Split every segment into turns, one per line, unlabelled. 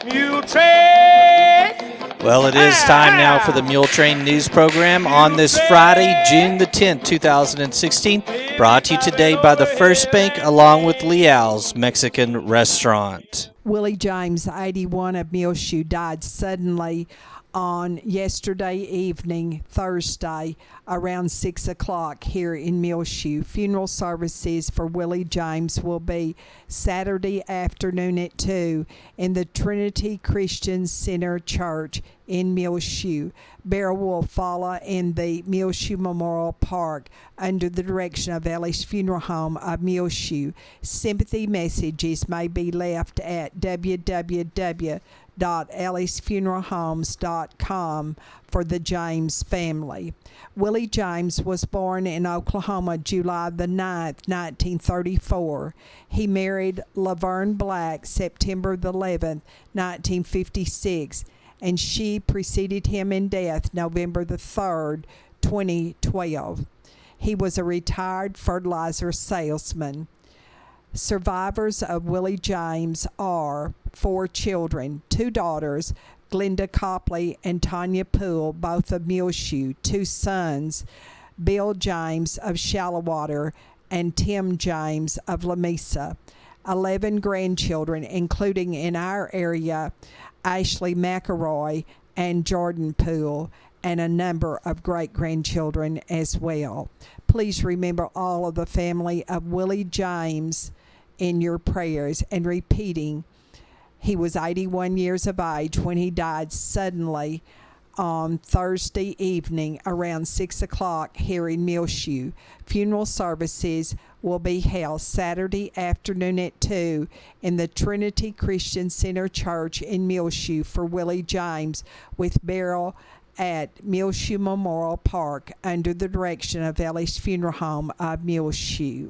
Muletrain.
Well, it is time now for the Muletrain News Program on this Friday, June the 10th, 2016. Brought to you today by the First Bank along with Leal's Mexican Restaurant.
Willie James, 81, of Muleshoe, died suddenly on yesterday evening, Thursday, around 6 o'clock here in Muleshoe. Funeral services for Willie James will be Saturday afternoon at 2 in the Trinity Christian Center Church in Muleshoe. Burial will follow in the Muleshoe Memorial Park under the direction of Ellie's Funeral Home of Muleshoe. Sympathy messages may be left at www.ellisfuneralhomes.com for the James family. Willie James was born in Oklahoma July the 9th, 1934. He married Laverne Black September the 11th, 1956, and she preceded him in death November the 3rd, 2012. He was a retired fertilizer salesman. Survivors of Willie James are 4 children, 2 daughters, Glenda Copley and Tanya Poole, both of Muleshoe, 2 sons, Bill James of Shallowater and Tim James of Lamesa, 11 grandchildren, including in our area Ashley McElroy and Jordan Poole, and a number of great-grandchildren as well. Please remember all of the family of Willie James in your prayers, and repeating, he was 81 years of age when he died suddenly on Thursday evening around 6 o'clock here in Muleshoe. Funeral services will be held Saturday afternoon at 2 in the Trinity Christian Center Church in Muleshoe for Willie James, with burial at Muleshoe Memorial Park under the direction of Ellie's Funeral Home of Muleshoe.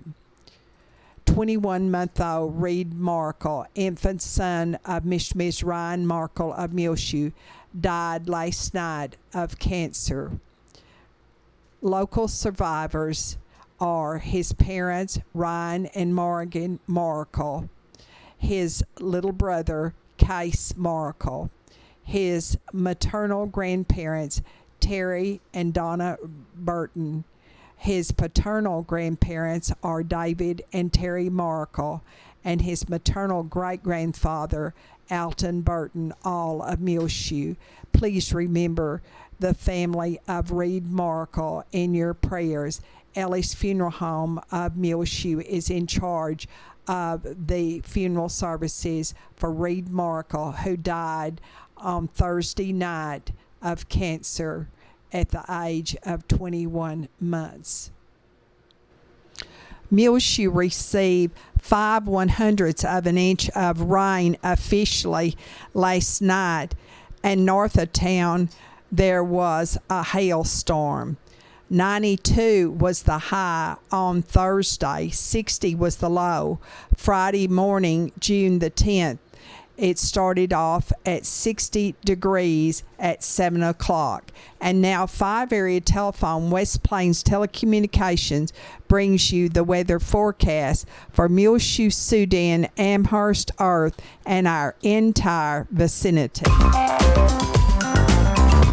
21-month-old Reed Markle, infant son of Ms. Ryan Markle of Muleshoe, died last night of cancer. Local survivors are his parents, Ryan and Morgan Markle, his little brother, Case Markle, his maternal grandparents, Terry and Donna Burton. His paternal grandparents are David and Terry Markle, and his maternal great-grandfather, Alton Burton, all of Muleshoe. Please remember the family of Reed Markle in your prayers. Ellie's Funeral Home of Muleshoe is in charge of the funeral services for Reed Markle, who died on Thursday night of cancer at the age of 21 months. Muleshoe received 5/100ths of an inch of rain officially last night, and north of town there was a hailstorm. 92 was the high on Thursday, 60 was the low. Friday morning, June the 10th, it started off at 60 degrees at 7 o'clock. And now 5 Area Telephone West Plains Telecommunications brings you the weather forecast for Muleshoe, Sudan, Amherst, Earth, and our entire vicinity.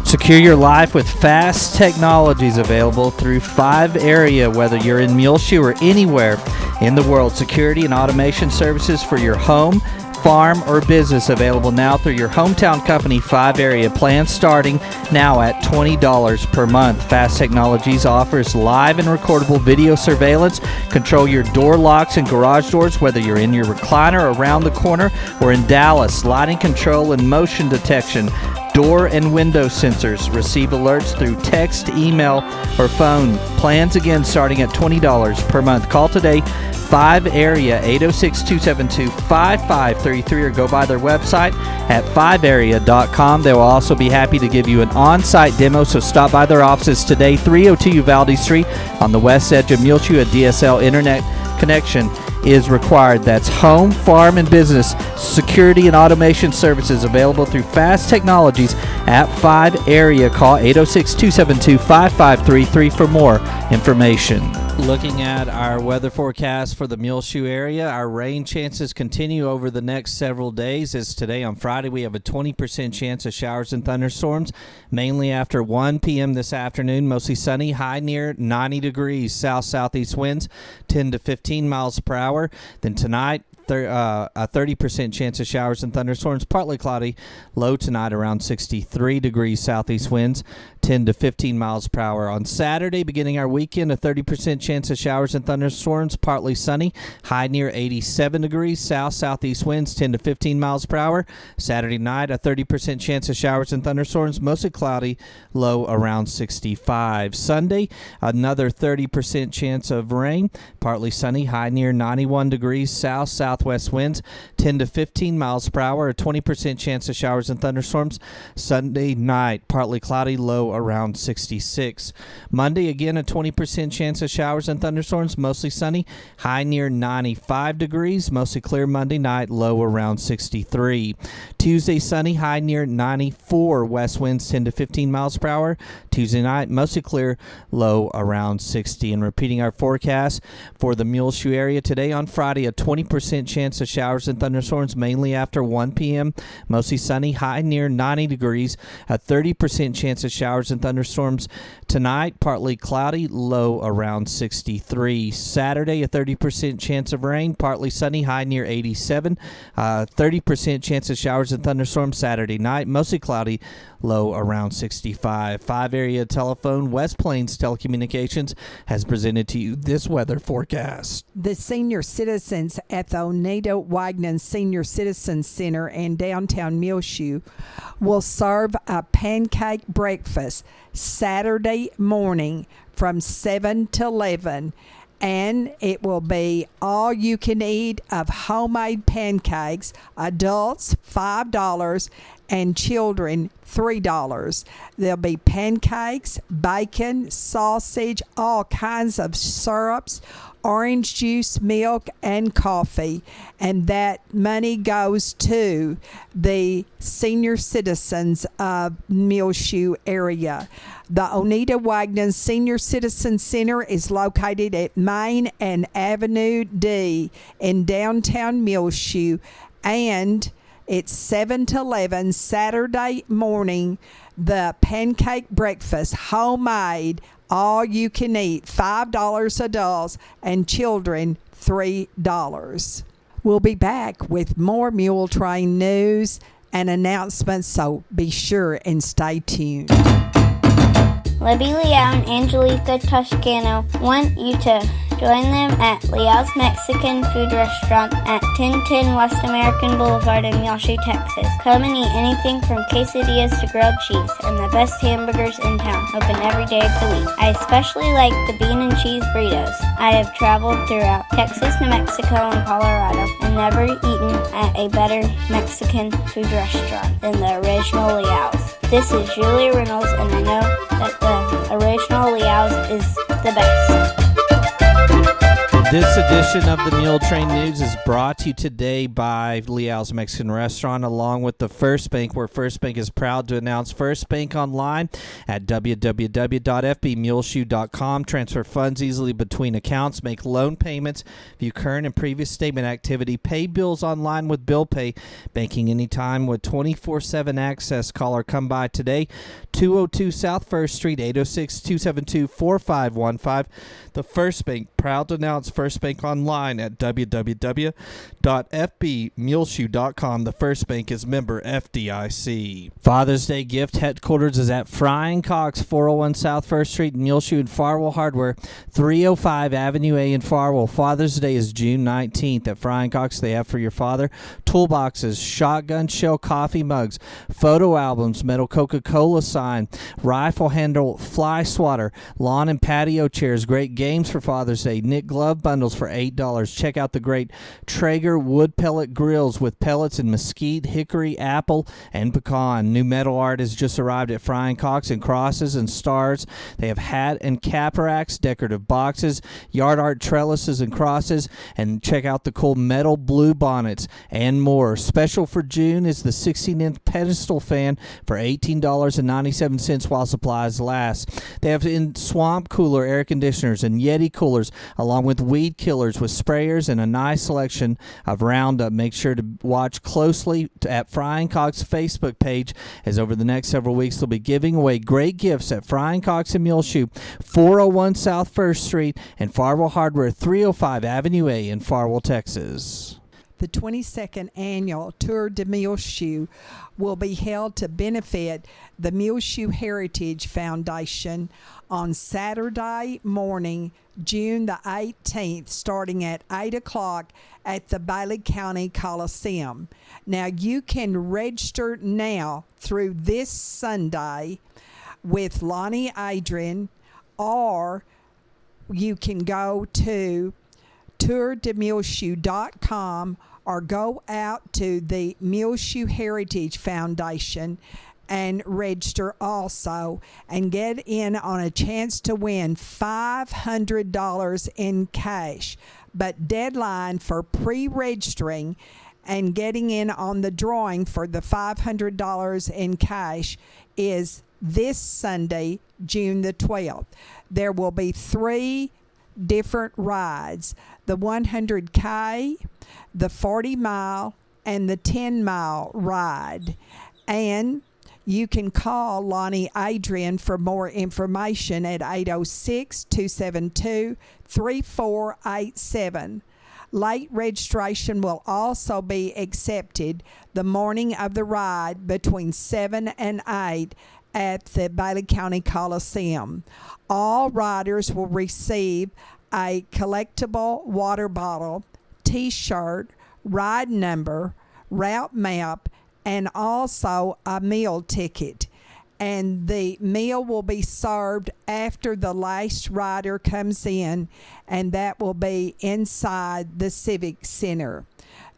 Secure your life with fast technologies available through 5 Area, whether you're in Muleshoe or anywhere in the world. Security and automation services for your home, farm, or business available now through your hometown company, 5 Area. Plans starting now at $20 per month. Fast Technologies offers live and recordable video surveillance. Control your door locks and garage doors, whether you're in your recliner around the corner or in Dallas. Lighting control and motion detection. Door and window sensors. Receive alerts through text, email, or phone. Plans again starting at $20 per month. Call today, 5 Area, 806-272-5533, or go by their website at 5area.com. They will also be happy to give you an on-site demo, so stop by their offices today, 302 Uvalde Street on the west edge of Muleshoe. A DSL internet connection is required. That's home, farm, and business security and automation services available through Fast Technologies at 5 Area. Call 806-272-5533 for more information. Looking at our weather forecast for the Muleshoe area, our rain chances continue over the next several days. As today on Friday, we have a 20% chance of showers and thunderstorms, mainly after 1 p.m. this afternoon. Mostly sunny, high near 90 degrees, south-southeast winds, 10 to 15 miles per hour. Then tonight, a 30% chance of showers and thunderstorms, partly cloudy, low tonight around 63 degrees, southeast winds, 10 to 15 miles per hour. On Saturday, beginning our weekend, a 30% chance of showers and thunderstorms, partly sunny, high near 87 degrees, south-southeast winds, 10 to 15 miles per hour. Saturday night, a 30% chance of showers and thunderstorms, mostly cloudy, low around 65. Sunday, another 30% chance of rain, partly sunny, high near 91 degrees, southwest winds, 10 to 15 miles per hour, a 20% chance of showers and thunderstorms. Sunday night, partly cloudy, low around 66. Monday, again, a 20% chance of showers and thunderstorms, mostly sunny, high near 95 degrees, mostly clear Monday night, low around 63. Tuesday, sunny, high near 94, west winds 10 to 15 miles per hour. Tuesday night, mostly clear, low around 60. And repeating our forecast for the Muleshoe area today on Friday, a 20% chance of showers and thunderstorms, mainly after 1 p.m., mostly sunny, high near 90 degrees, a 30% chance of showers and thunderstorms tonight, partly cloudy, low around 63. Saturday, a 30% chance of rain, partly sunny, high near 87, 30% chance of showers and thunderstorms Saturday night, mostly cloudy, low around 65. 5-area telephone, West Plains Telecommunications, has presented to you this weather forecast.
The senior citizens at the Oneida Wagner Senior Citizen Center in downtown Muleshoe will serve a pancake breakfast Saturday morning from 7 to 11, and it will be all you can eat of homemade pancakes, adults $5 and children $3. There'll be pancakes, bacon, sausage, all kinds of syrups, orange juice, milk, and coffee. And that money goes to the senior citizens of Muleshoe area. The Oneida Wagner Senior Citizen Center is located at Main and Avenue D in downtown Muleshoe, and it's 7 to 11 Saturday morning. The pancake breakfast, homemade, all you can eat, $5 adults and children $3. We'll be back with more Muletrain news and announcements, so be sure and stay tuned.
Libby Liao and Angelica Toscano want you to join them at Liao's Mexican Food Restaurant at 1010 West American Boulevard in Muleshoe, Texas. Come and eat anything from quesadillas to grilled cheese and the best hamburgers in town, open every day of the week. I especially like the bean and cheese burritos. I have traveled throughout Texas, New Mexico, and Colorado and never eaten at a better Mexican food restaurant than the original Liao's. This is Julia Reynolds, and I know that the original Liao's is the best.
This edition of the Muletrain News is brought to you today by Liao's Mexican Restaurant, along with the First Bank, where First Bank is proud to announce First Bank online at www.fbmuleshoe.com. Transfer funds easily between accounts, make loan payments, view current and previous statement activity, pay bills online with Bill Pay, banking anytime with 24/7 access. Call or come by today, 202 South First Street, 806-272-4515. The First Bank, proud to announce First Bank online at www.fbmuleshoe.com. The First Bank is member FDIC. Father's Day gift headquarters is at Frying Cox, 401 South First Street in Muleshoe, and Farwell Hardware, 305 Avenue A in Farwell. Father's Day is June 19th. At Frying Cox, they have for your father toolboxes, shotgun shell coffee mugs, photo albums, metal Coca-Cola sign, rifle handle fly swatter, lawn and patio chairs, great games for Father's Day, knit glove bundles for $8. Check out the great Traeger wood pellet grills with pellets in mesquite, hickory, apple, and pecan. New metal art has just arrived at Frying Cocks in crosses and stars. They have hat and cap racks, decorative boxes, yard art trellises and crosses, and check out the cool metal blue bonnets and more. Special for June is the 16-inch pedestal fan for $18.97 while supplies last. They have in swamp cooler air conditioners and Yeti coolers, along with weed killers with sprayers and a nice selection of Roundup. Make sure to watch closely at Frying Cock's Facebook page, as over the next several weeks they'll be giving away great gifts at Frying Cock's in Muleshoe, 401 South 1st Street, and Farwell Hardware, 305 Avenue A in Farwell, Texas.
The 22nd annual Tour de Muleshoe will be held to benefit the Muleshoe Heritage Foundation on Saturday morning, June the 18th, starting at 8 o'clock at the Bailey County Coliseum. Now, you can register now through this Sunday with Lonnie Adrian, or you can go to tourdemuleshoe.com or go out to the Muleshoe Heritage Foundation and register also and get in on a chance to win $500 in cash. But deadline for pre-registering and getting in on the drawing for the $500 in cash is this Sunday, June the 12th. There will be 3 different rides: the 100K, the 40-mile, and the 10-mile ride. And you can call Lonnie Adrian for more information at 806-272-3487. Late registration will also be accepted the morning of the ride between 7 and 8 at the Bailey County Coliseum. All riders will receive a collectible water bottle, T-shirt, ride number, route map, and also a meal ticket. And the meal will be served after the last rider comes in, and that will be inside the Civic Center.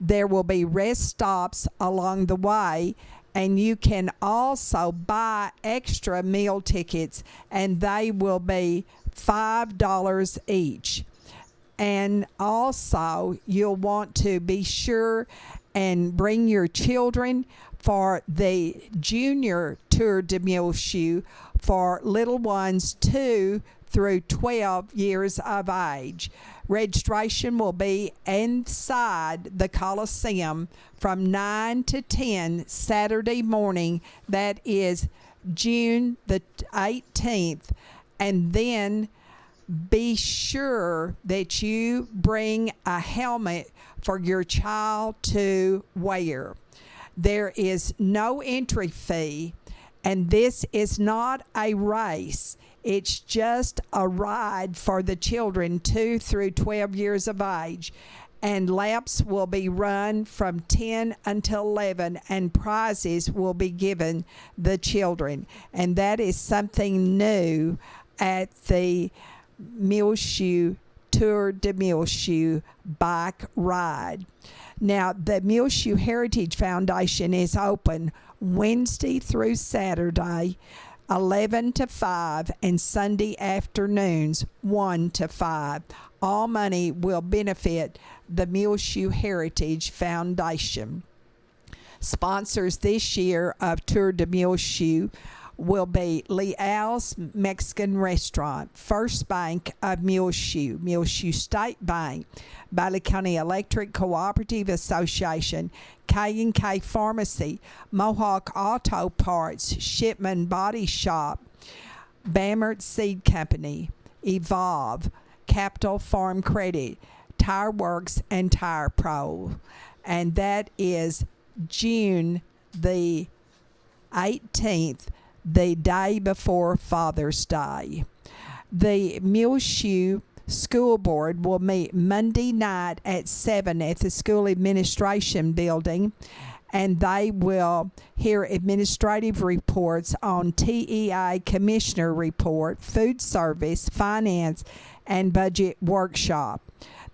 There will be rest stops along the way, and you can also buy extra meal tickets, and they will be $5 each. And also, you'll want to be sure and bring your children for the Junior Tour de Muleshoe for little ones 2 through 12 years of age. Registration will be inside the Coliseum from 9 to 10 Saturday morning. That is June the 18th. And then be sure that you bring a helmet for your child to wear. There is no entry fee, and this is not a race. It's just a ride for the children 2 through 12 years of age. And laps will be run from 10 until 11, and prizes will be given the children. And that is something new at the Muleshoe Tour de Muleshoe bike ride. Now, the Muleshoe Heritage Foundation is open Wednesday through Saturday, 11 to 5, and Sunday afternoons, 1 to 5. All money will benefit the Muleshoe Heritage Foundation. Sponsors this year of Tour de Muleshoe will be Leal's Mexican Restaurant, First Bank of Muleshoe, Muleshoe State Bank, Bailey County Electric Cooperative Association, K&K Pharmacy, Mohawk Auto Parts, Shipman Body Shop, Bammert Seed Company, Evolve, Capital Farm Credit, Tire Works, and Tire Pro. And that is June the 18th, the day before Father's Day. The Muleshoe School Board will meet Monday night at 7 at the School Administration Building, and they will hear administrative reports on TEA Commissioner Report, Food Service, Finance, and Budget Workshop.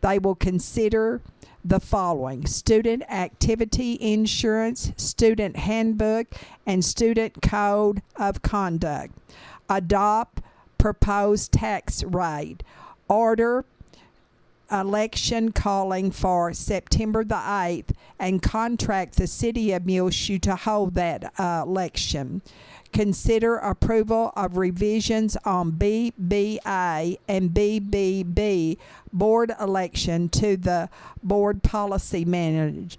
They will consider the following: student activity insurance, student handbook, and student code of conduct. Adopt proposed tax rate. Order election calling for September the 8th and contract the city of Muleshoe to hold that election. Consider approval of revisions on BBA and BBB board election to the board policy manual.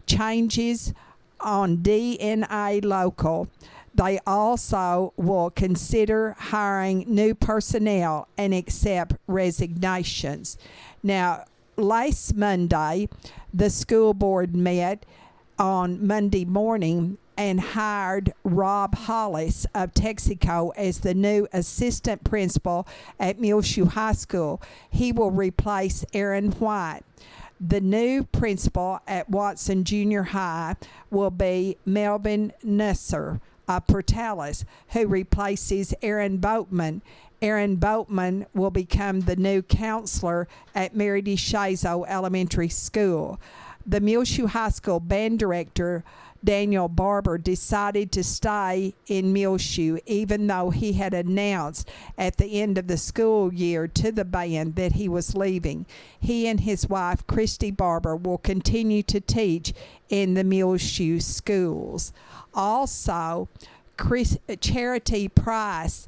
Changes on DNA local. They also will consider hiring new personnel and accept resignations. Now, last Monday, the school board met on Monday morning and hired Rob Hollis of Texaco as the new assistant principal at Muleshoe High School. He will replace Aaron White. The new principal at Watson Junior High will be Melvin Nusser of Portales, who replaces Aaron Boatman. Aaron Boatman will become the new counselor at Mary DeShazo Elementary School. The Muleshoe High School band director, Daniel Barber, decided to stay in Muleshoe, even though he had announced at the end of the school year to the band that he was leaving. He and his wife, Christy Barber, will continue to teach in the Muleshoe schools. Also, Charity Price,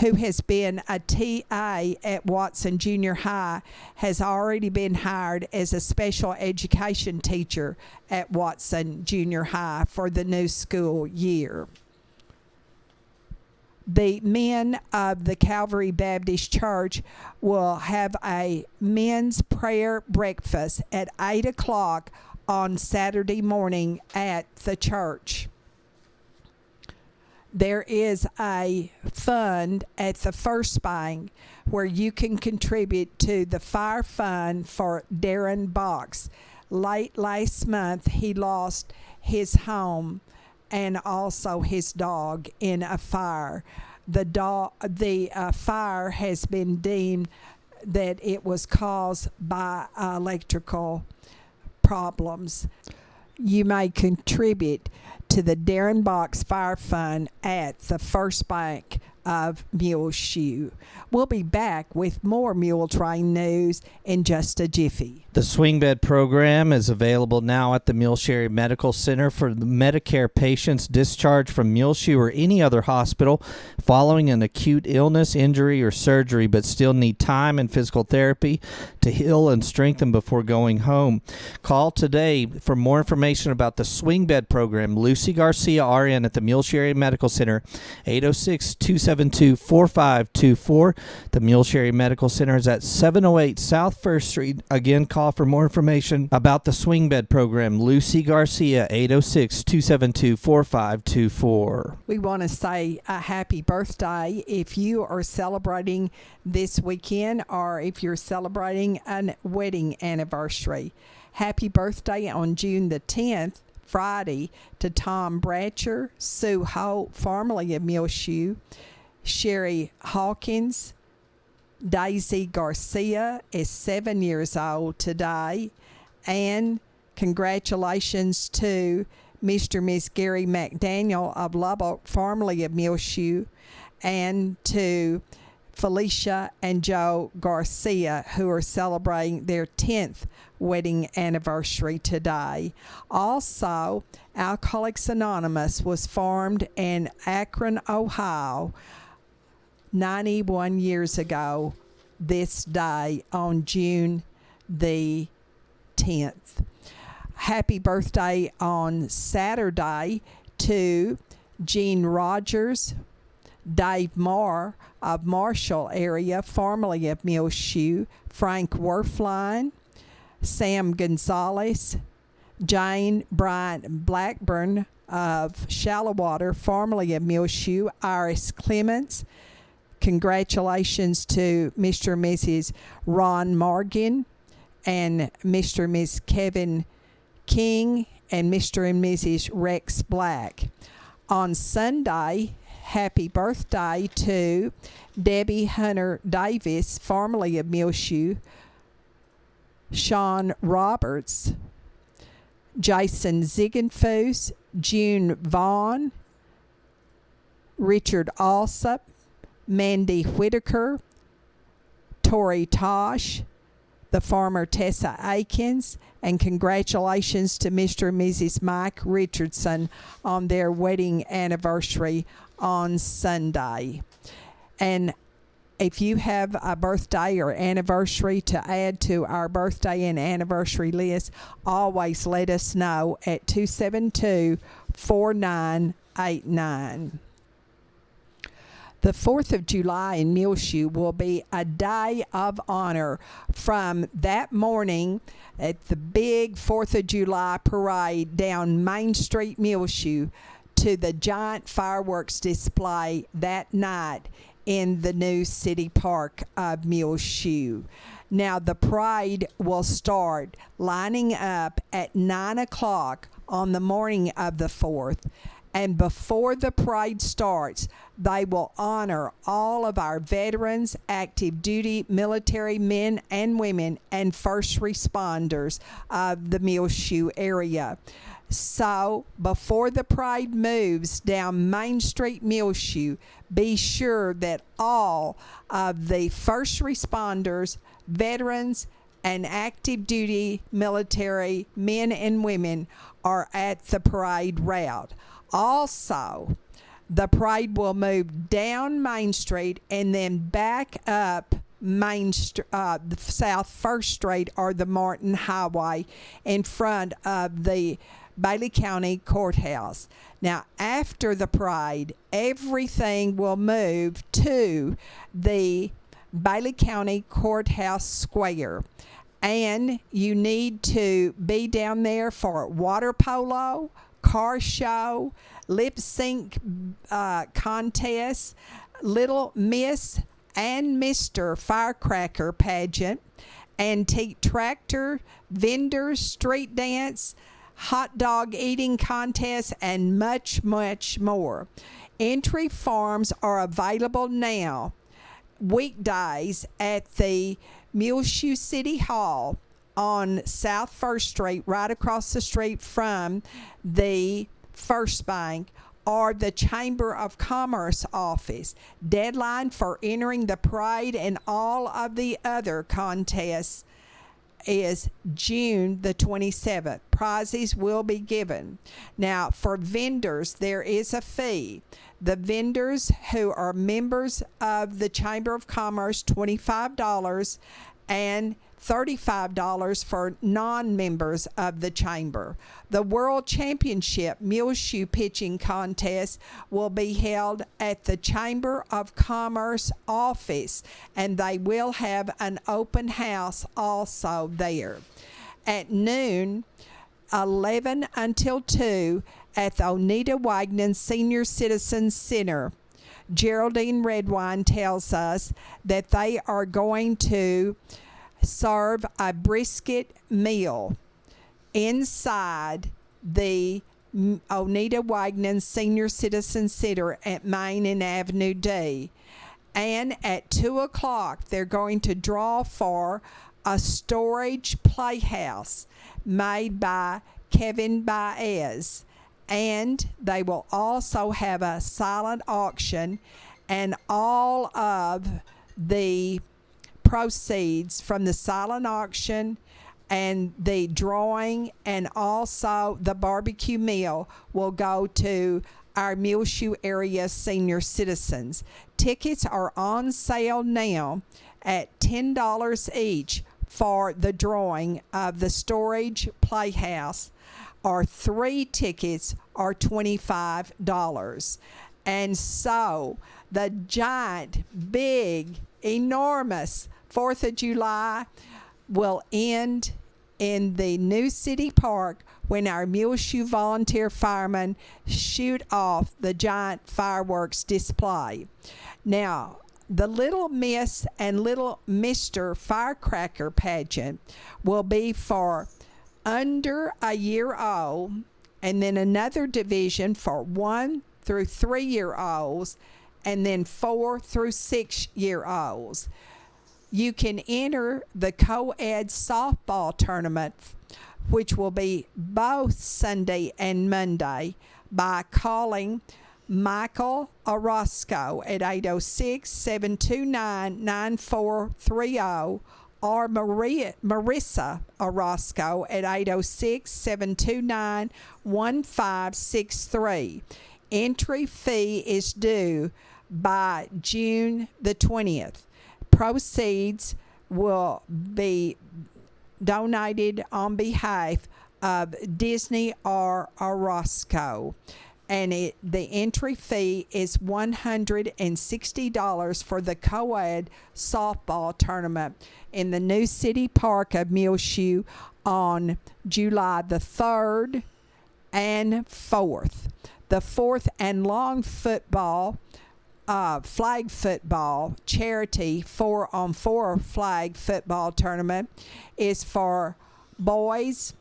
who has been a TA at Watson Junior High, has already been hired as a special education teacher at Watson Junior High for the new school year. The men of the Calvary Baptist Church will have a men's prayer breakfast at 8 o'clock on Saturday morning at the church. There is a fund at the First Bank where you can contribute to the fire fund for Darren Box. Late last month, he lost his home and also his dog in a fire. The fire has been deemed that it was caused by electrical problems. You may contribute to the Darren Box Fire Fund at the First Bank of Muleshoe. We'll be back with more Muletrain news in just a jiffy.
The swing bed program is available now at the Muleshoe Medical Center for the Medicare patients discharged from Muleshoe or any other hospital following an acute illness, injury, or surgery, but still need time and physical therapy to heal and strengthen before going home. Call today for more information about the swing bed program. Lucy Garcia, RN at the Muleshoe Medical Center, 806-272-4524. The Muleshoe Medical Center is at 708 South First Street. Again, call for more information about the swing bed program. Lucy Garcia, 806-272-4524.
We want to say a happy birthday if you are celebrating this weekend or if you're celebrating a wedding anniversary. Happy birthday on June the 10th, Friday, to Tom Bratcher, Sue Holt, formerly of Muleshoe, Sherry Hawkins. Daisy Garcia is 7 years old today. And congratulations to Mr. and Miss Gary McDaniel of Lubbock, formerly of Muleshoe, and to Felicia and Joe Garcia, who are celebrating their 10th wedding anniversary today. Also, Alcoholics Anonymous was formed in Akron, Ohio, 91 years ago this day on June the 10th. Happy birthday on Saturday to Gene Rogers, Dave Moore of Marshall area, formerly of Muleshoe, Frank Werfline, Sam Gonzalez, Jane Bryant Blackburn of Shallowater, formerly of Muleshoe, Iris Clements. Congratulations to Mr. and Mrs. Ron Morgan and Mr. and Miss Kevin King and Mr. and Mrs. Rex Black. On Sunday, happy birthday to Debbie Hunter Davis, formerly of Muleshoe, Sean Roberts, Jason Ziegenfuss, June Vaughn, Richard Alsop, Mandy Whitaker, Tori Tosh, the farmer Tessa Aikens, and congratulations to Mr. and Mrs. Mike Richardson on their wedding anniversary on Sunday. And if you have a birthday or anniversary to add to our birthday and anniversary list, always let us know at 272-4989. The 4th of July in Muleshoe will be a day of honor from that morning at the big 4th of July parade down Main Street, Muleshoe, to the giant fireworks display that night in the new city park of Muleshoe. Now, the parade will start lining up at 9 o'clock on the morning of the 4th. And before the parade starts, they will honor all of our veterans, active duty military men and women, and first responders of the Muleshoe area. So, before the parade moves down Main Street, Muleshoe, be sure that all of the first responders, veterans, and active duty military men and women are at the parade route. Also, the parade will move down Main Street and then back up South First Street or the Martin Highway in front of the Bailey County Courthouse. Now, after the parade, everything will move to the Bailey County Courthouse Square. And you need to be down there for water polo, car show, lip sync contest, Little Miss and Mr. Firecracker pageant, antique tractor, vendors, street dance, hot dog eating contest, and much, much more. Entry forms are available now, weekdays at the Muleshoe City Hall on South First Street, right across the street from the First Bank, or the Chamber of Commerce office. Deadline for entering the parade and all of the other contests is June the 27th. Prizes will be given. Now, for vendors, there is a fee. The vendors who are members of the Chamber of Commerce, $25, and $35 for non-members of the Chamber. The World Championship Muleshoe Pitching Contest will be held at the Chamber of Commerce office, and they will have an open house also there. At noon, 11 until 2 at the Oneida Wagner Senior Citizens Center. Geraldine Redwine tells us that they are going to serve a brisket meal inside the Oneida Wagner Senior Citizen Center at Main and Avenue D. And at 2 o'clock, they're going to draw for a storage playhouse made by Kevin Baez. And they will also have a silent auction, and all of the proceeds from the silent auction and the drawing and also the barbecue meal will go to our Muleshoe area senior citizens. Tickets are on sale now at $10 each for the drawing of the storage playhouse, or 3 tickets are $25. And so the giant, big, enormous 4th of July will end in the new city park when our Muleshoe volunteer firemen shoot off the giant fireworks display. Now, the Little Miss and Little Mr. Firecracker pageant will be for under a year old, and then another division for 1 through 3 year olds, and then 4 through 6 year olds. You can enter the co-ed softball tournament, which will be both Sunday and Monday, by calling Michael Orozco at 806-729-9430 or Marissa Orozco at 806-729-1563. Entry fee is due by June the 20th. Proceeds will be donated on behalf of Disney or Orozco. And the entry fee is $160 for the co-ed softball tournament in the new city park of Muleshoe on July the 3rd and 4th. The 4th and long football, flag football charity 4-on-4 flag football tournament is for boys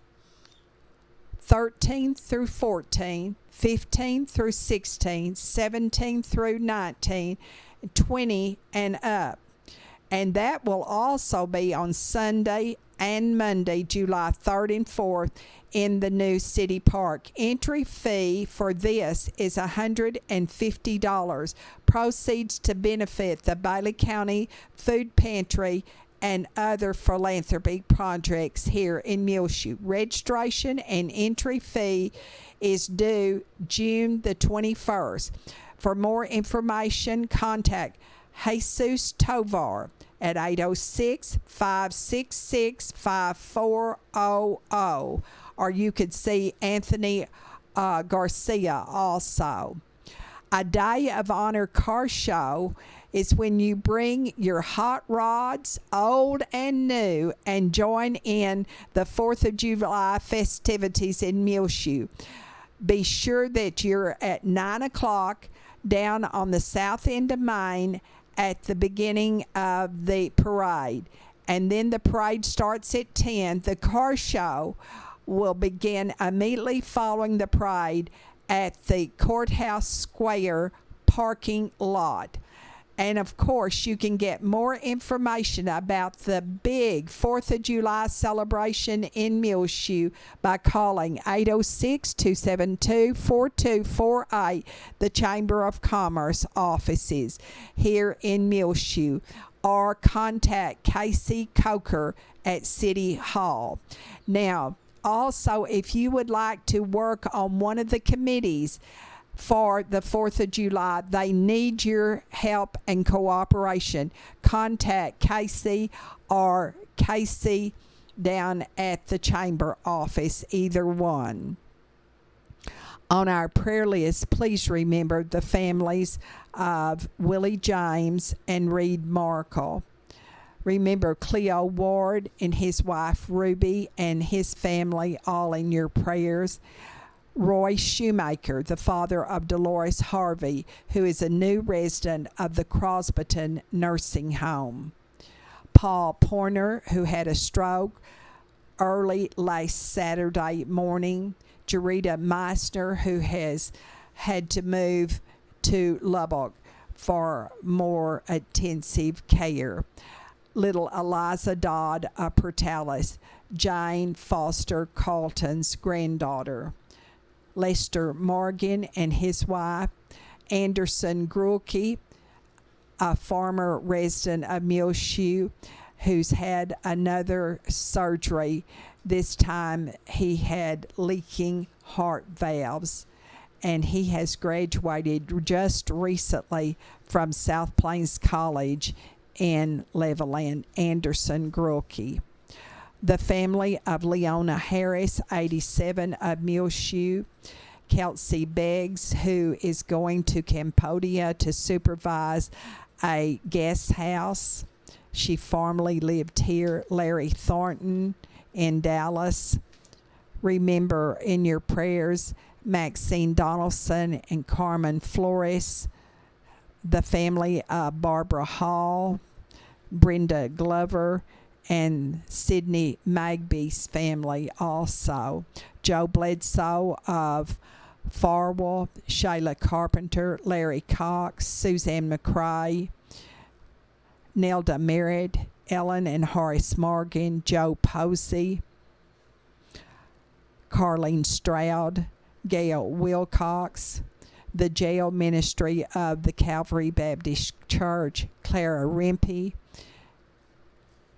13 through 14, 15 through 16, 17 through 19, 20 and up. And that will also be on Sunday and Monday, July 3rd and 4th in the new city park. Entry fee for this is $150. Proceeds to benefit the Bailey County Food Pantry and other philanthropy projects here in Muleshoe. Registration and entry fee is due June the 21st. For more information, contact Jesus Tovar at 806-566-5400, or you could see Anthony Garcia also. A Day of Honor car show is when you bring your hot rods, old and new, and join in the 4th of July festivities in Muleshoe. Be sure that you're at 9 o'clock down on the south end of Main at the beginning of the parade. And then the parade starts at 10. The car show will begin immediately following the parade at the Courthouse Square parking lot. And of course, you can get more information about the big 4th of July celebration in Muleshoe by calling 806-272-4248, the Chamber of Commerce offices here in Muleshoe, or contact Casey Coker at City Hall. Now, also, if you would like to work on one of the committees for the 4th of July, they need your help and cooperation. Contact Casey or Casey down at the chamber office, either one. On our prayer list, please remember the families of Willie James and Reed Markle. Remember Cleo Ward and his wife Ruby and his family, all in your prayers. Roy Shoemaker, the father of Dolores Harvey, who is a new resident of the Crosbyton Nursing Home. Paul Porner, who had a stroke early last Saturday morning. Jarita Meissner, who has had to move to Lubbock for more intensive care. Little Eliza Dodd of Portales, Jane Foster Carlton's granddaughter. Lester Morgan and his wife, Anderson Grulke, a former resident of Muleshoe, who's had another surgery. This time he had leaking heart valves, and he has graduated just recently from South Plains College in Levelland. Anderson Grulke. The family of Leona Harris, 87, of Muleshoe. Kelsey Beggs, who is going to Cambodia to supervise a guest house. She formerly lived here. Larry Thornton in Dallas. Remember in your prayers Maxine Donaldson and Carmen Flores. The family of Barbara Hall, Brenda Glover, and Sidney Magby's family also. Joe Bledsoe of Farwell, Shayla Carpenter, Larry Cox, Suzanne McCrae, Nelda Merritt, Ellen and Horace Morgan, Joe Posey, Carlene Stroud, Gail Wilcox, the jail ministry of the Calvary Baptist Church, Clara Rimpey,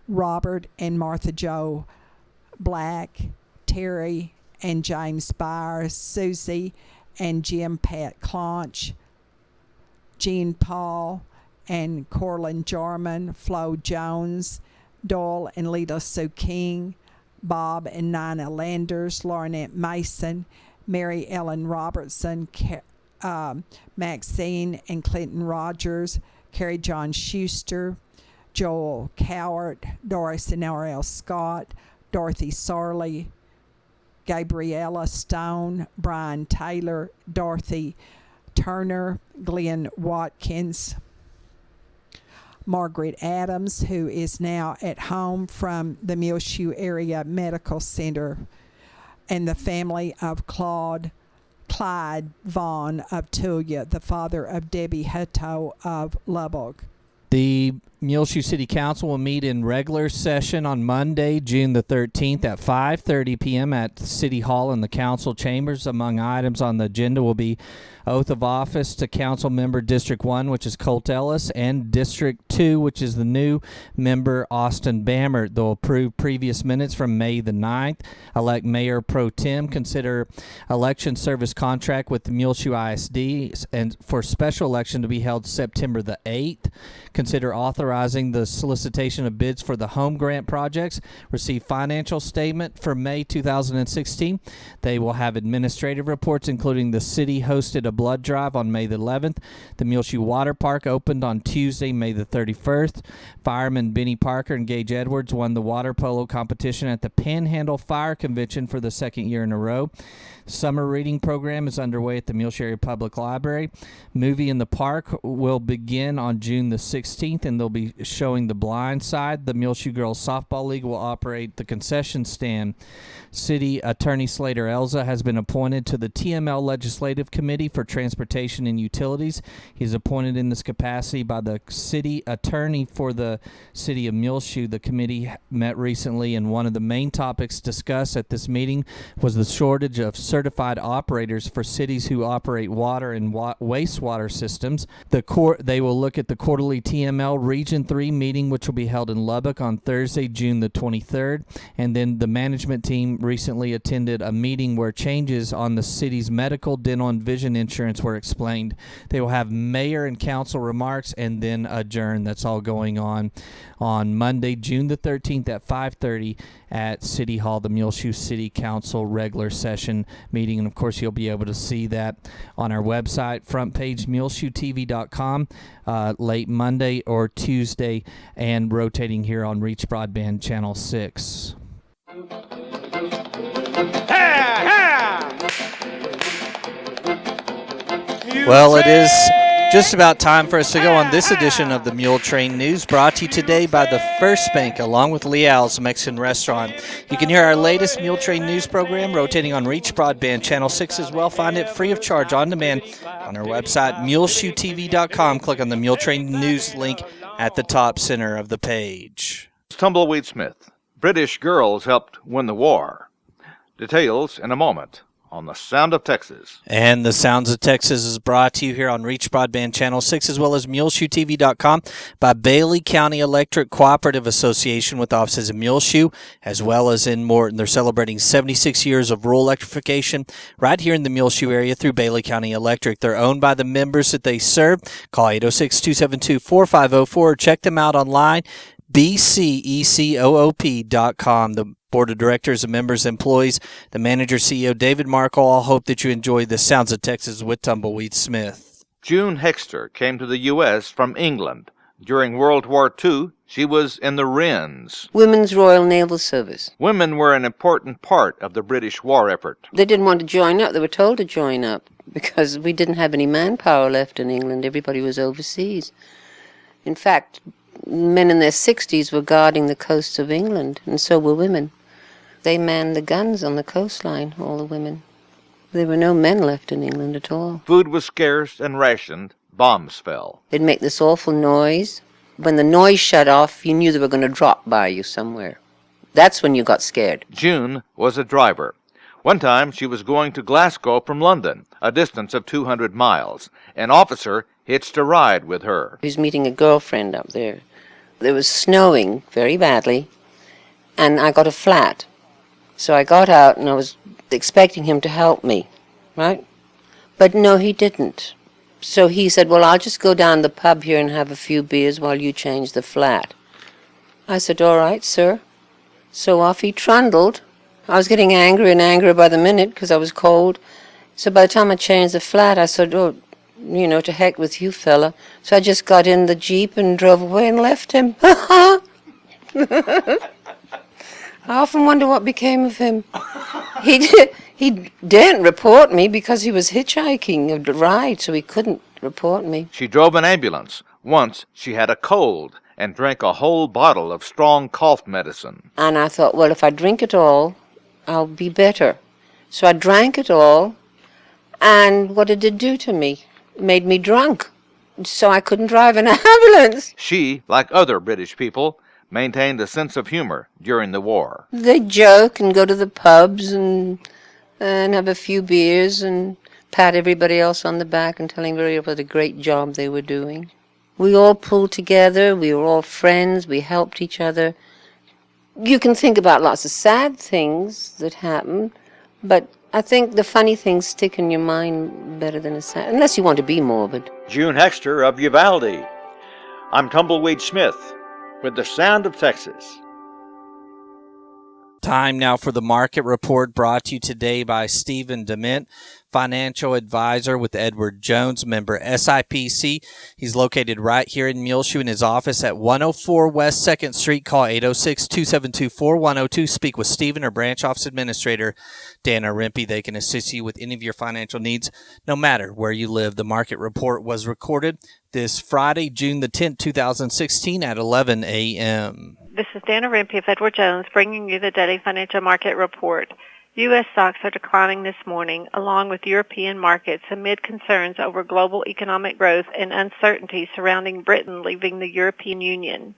Robert and Martha Jo Black, Terry and James Byers, Susie and Jim Pat Claunch, Jean Paul and Corlin Jarman, Flo Jones, Doyle and Lita Sue King, Bob and Nina Landers, Laurinette Mason, Mary Ellen Robertson, Maxine and Clinton Rogers, Carrie John Schuster, Joel Cowart, Doris and R.L. Scott, Dorothy Sarley, Gabriella Stone, Brian Taylor, Dorothy Turner, Glenn Watkins, Margaret Adams, who is now at home from the Muleshoe Area Medical Center, and the family of Clyde Vaughn of Tulia, the father of Debbie Hutto of Lubbock.
The Muleshoe City Council will meet in regular session on Monday, June the 13th at 5:30 p.m. at City Hall in the council chambers. Among items on the agenda will be oath of office to council member District 1, which is Colt Ellis, and District 2, which is the new member Austin Bammert. They'll approve previous minutes from May the 9th, elect Mayor Pro Tem, consider election service contract with the Muleshoe ISD, and for special election to be held September the 8th, consider authorizing the solicitation of bids for the home grant projects, receive financial statement for May 2016. They will have administrative reports, including the city hosted a blood drive on May the 11th. The Muleshoe Water Park opened on Tuesday, May the 31st. Fireman Benny Parker and Gage Edwards won the water polo competition at the Panhandle Fire Convention for the second year in a row. Summer reading program is underway at the Muleshoe Area Public Library. Movie in the Park will begin on June the 16th, and they'll be showing The Blind Side. The Muleshoe Girls Softball League will operate the concession stand. City Attorney Slater Elza has been appointed to the TML Legislative Committee for Transportation and Utilities. He's appointed in this capacity by the City Attorney for the City of Muleshoe. The committee met recently, and one of the main topics discussed at this meeting was the shortage of certified operators for cities who operate water and wastewater systems. They will look at the quarterly TML Region 3 meeting, which will be held in Lubbock on Thursday, June the 23rd. And then the management team recently attended a meeting where changes on the city's medical, dental, and vision insurance were explained. They will have mayor and council remarks and then adjourn. That's all going on Monday, June the 13th at 5:30 at City Hall, the Muleshoe City Council regular session meeting. And of course, you'll be able to see that on our website, front page muleshoetv.com, late Monday or Tuesday, and rotating here on Reach Broadband Channel 6. Well, it is just about time for us to go on this edition of the Muletrain News, brought to you today by the First Bank, along with Leal's Mexican Restaurant. You can hear our latest Muletrain News program rotating on Reach Broadband Channel 6 as well. Find it free of charge on demand on our website, muleshoetv.com. Click on the Muletrain News link at the top center of the page.
Tumbleweed Smith. British girls helped win the war. Details in a moment on The Sound of Texas.
And The Sounds of Texas is brought to you here on Reach Broadband Channel 6 as well as MuleshoeTV.com by Bailey County Electric Cooperative Association with offices in Muleshoe as well as in Morton. They're celebrating 76 years of rural electrification right here in the Muleshoe area through Bailey County Electric. They're owned by the members that they serve. Call 806-272-4504 or check them out online, bcecoop.com. The board of directors, the members, employees, the manager, CEO, David Markle, all hope that you enjoy the Sounds of Texas with Tumbleweed Smith.
June Hexter came to the U.S. from England. During World War II, she was in the Wrens,
Women's Royal Naval Service.
Women were an important part of the British war effort.
They didn't want to join up. They were told to join up because we didn't have any manpower left in England. Everybody was overseas. In fact, men in their 60s were guarding the coasts of England, and so were women. They manned the guns on the coastline, all the women. There were no men left in England at all.
Food was scarce and rationed. Bombs fell.
They'd make this awful noise. When the noise shut off, you knew they were going to drop by you somewhere. That's when you got scared.
June was a driver. One time she was going to Glasgow from London, a distance of 200 miles. An officer hitched a ride with her.
He was meeting a girlfriend up there. It was snowing very badly, and I got a flat. So I got out, and I was expecting him to help me, right? But no, he didn't. So he said, well, I'll just go down to the pub here and have a few beers while you change the flat. I said, all right, sir. So off he trundled. I was getting angrier and angrier by the minute because I was cold. So by the time I changed the flat, I said, oh, to heck with you, fella. So I just got in the Jeep and drove away and left him. I often wonder what became of him. He didn't report me because he was hitchhiking a ride, so he couldn't report me.
She drove an ambulance. Once she had a cold and drank a whole bottle of strong cough medicine.
And I thought, well, if I drink it all, I'll be better. So I drank it all, and what did it do to me? It made me drunk, so I couldn't drive an ambulance.
She, like other British people, maintained a sense of humor during the war.
They'd joke and go to the pubs and have a few beers and pat everybody else on the back and tell everybody what a great job they were doing. We all pulled together, we were all friends, we helped each other. You can think about lots of sad things that happen, but I think the funny things stick in your mind better than a sad, unless you want to be morbid.
June Hexter of Uvalde. I'm Tumbleweed Smith with the Sound of Texas.
Time now for the market report, brought to you today by Stephen Dement, financial advisor with Edward Jones, member SIPC. He's located right here in Muleshoe in his office at 104 West 2nd Street. Call 806-272-4102. Speak with Stephen or branch office administrator Dana Rempe. They can assist you with any of your financial needs, no matter where you live. The market report was recorded this Friday, June the 10th, 2016 at 11 a.m.
This is Dana Rempe of Edward Jones bringing you the Daily Financial Market Report. U.S. stocks are declining this morning, along with European markets, amid concerns over global economic growth and uncertainty surrounding Britain leaving the European Union.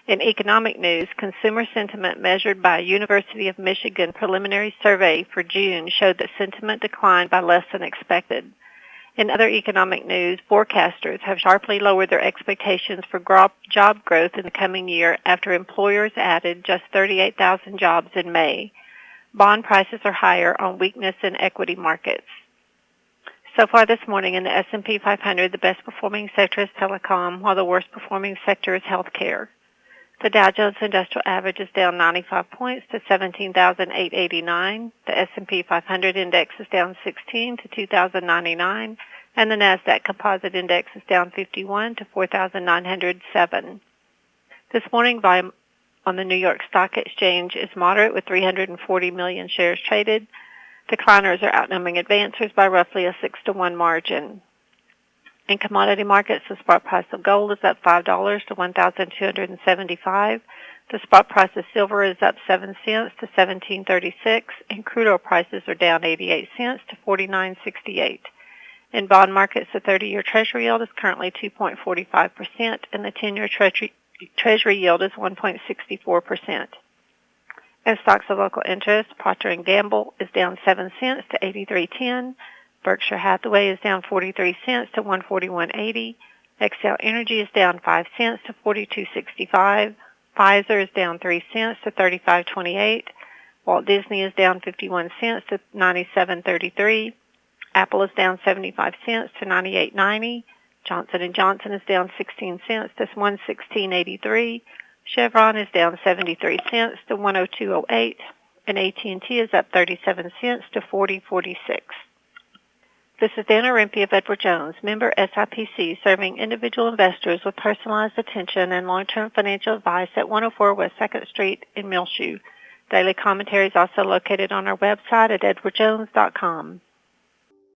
In economic news, consumer sentiment measured by a University of Michigan preliminary survey for June showed that sentiment declined by less than expected. In other economic news, forecasters have sharply lowered their expectations for job growth in the coming year after employers added just 38,000 jobs in May. Bond prices are higher on weakness in equity markets. So far this morning in the S&P 500, the best performing sector is telecom, while the worst performing sector is healthcare. The Dow Jones Industrial Average is down 95 points to 17,889. The S&P 500 Index is down 16 to 2,099. And the NASDAQ Composite Index is down 51 to 4,907. This morning, volume on the New York Stock Exchange is moderate with 340 million shares traded. Decliners are outnumbering advancers by roughly a 6-to-1 margin. In commodity markets, the spot price of gold is up $5 to $1,275. The spot price of silver is up 7 cents to $17.36, and crude oil prices are down 88 cents to $49.68. In bond markets, the 30-year Treasury yield is currently 2.45%, and the 10-year Treasury yield is 1.64%. In stocks of local interest, Procter & Gamble is down 7 cents to $83.10. Berkshire Hathaway is down 43 cents to $141.80. Xcel Energy is down 5 cents to $42.65. Pfizer is down 3 cents to $35.28. Walt Disney is down 51 cents to $97.33. Apple is down 75 cents to $98.90. Johnson & Johnson is down 16 cents to $116.83. Chevron is down 73 cents to $102.08. And AT&T is up 37 cents to $40.46. This is Dana Rempe of Edward Jones, member SIPC, serving individual investors with personalized attention and long-term financial advice at 104 West 2nd Street in Muleshoe. Daily commentary is also located on our website at edwardjones.com.